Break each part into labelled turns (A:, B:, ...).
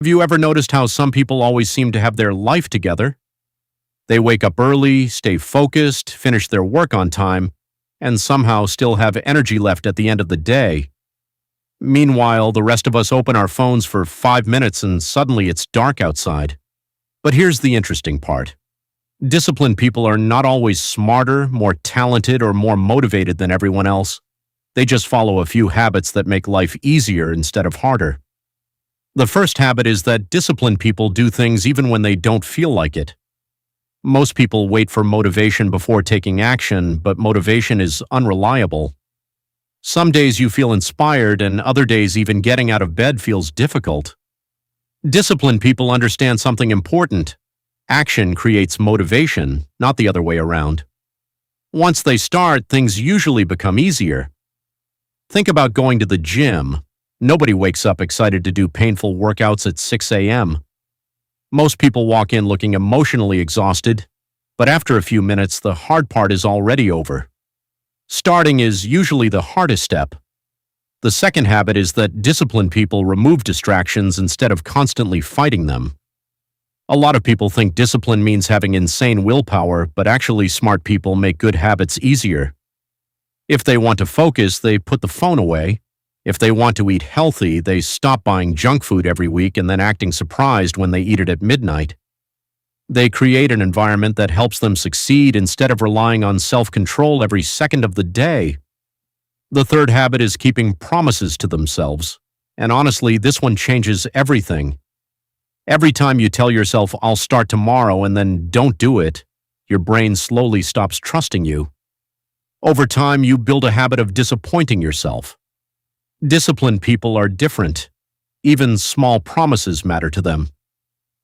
A: Have you ever noticed how some people always seem to have their life together? They wake up early, stay focused, finish their work on time, and somehow still have energy left at the end of the day. Meanwhile, the rest of us open our phones for 5 minutes and suddenly it's dark outside. But here's the interesting part. Disciplined people are not always smarter, more talented, or more motivated than everyone else. They just follow a few habits that make life easier instead of harder. The first habit is that disciplined people do things even when they don't feel like it. Most people wait for motivation before taking action, but motivation is unreliable. Some days you feel inspired, and other days even getting out of bed feels difficult. Disciplined people understand something important. Action creates motivation, not the other way around. Once they start, things usually become easier. Think about going to the gym. Nobody wakes up excited to do painful workouts at 6 a.m. Most people walk in looking emotionally exhausted, but after a few minutes, the hard part is already over. Starting is usually the hardest step. The second habit is that disciplined people remove distractions instead of constantly fighting them. A lot of people think discipline means having insane willpower, but actually smart people make good habits easier. If they want to focus, they put the phone away. If they want to eat healthy, they stop buying junk food every week and then acting surprised when they eat it at midnight. They create an environment that helps them succeed instead of relying on self-control every second of the day. The third habit is keeping promises to themselves. And honestly, this one changes everything. Every time you tell yourself, "I'll start tomorrow," and then don't do it, your brain slowly stops trusting you. Over time, you build a habit of disappointing yourself. Disciplined people are different. Even small promises matter to them.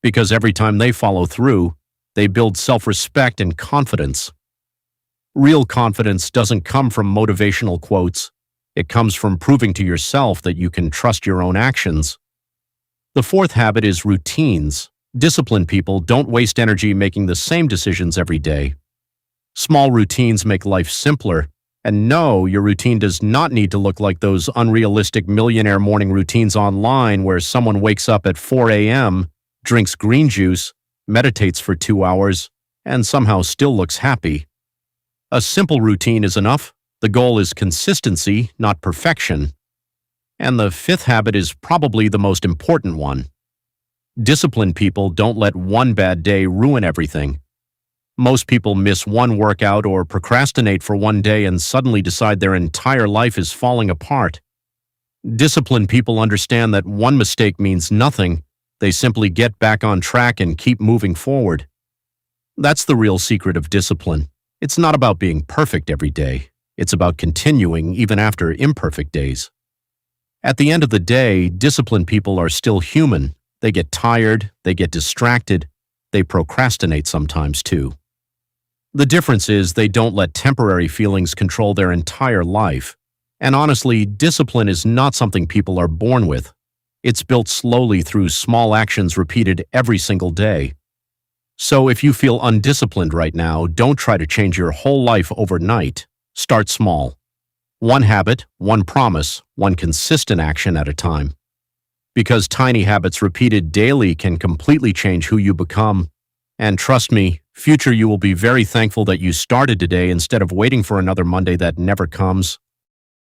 A: Because every time they follow through, they build self-respect and confidence. Real confidence doesn't come from motivational quotes. It comes from proving to yourself that you can trust your own actions. The fourth habit is routines. Disciplined people don't waste energy making the same decisions every day. Small routines make life simpler. And no, your routine does not need to look like those unrealistic millionaire morning routines online where someone wakes up at 4 a.m., drinks green juice, meditates for 2 hours, and somehow still looks happy. A simple routine is enough. The goal is consistency, not perfection. And the fifth habit is probably the most important one. Disciplined people don't let one bad day ruin everything. Most people miss one workout or procrastinate for one day and suddenly decide their entire life is falling apart. Disciplined people understand that one mistake means nothing. They simply get back on track and keep moving forward. That's the real secret of discipline. It's not about being perfect every day. It's about continuing even after imperfect days. At the end of the day, disciplined people are still human. They get tired, they get distracted, they procrastinate sometimes too. The difference is they don't let temporary feelings control their entire life. And honestly, discipline is not something people are born with. It's built slowly through small actions repeated every single day. So if you feel undisciplined right now, don't try to change your whole life overnight. Start small. One habit, one promise, one consistent action at a time. Because tiny habits repeated daily can completely change who you become. And trust me, future you will be very thankful that you started today instead of waiting for another Monday that never comes.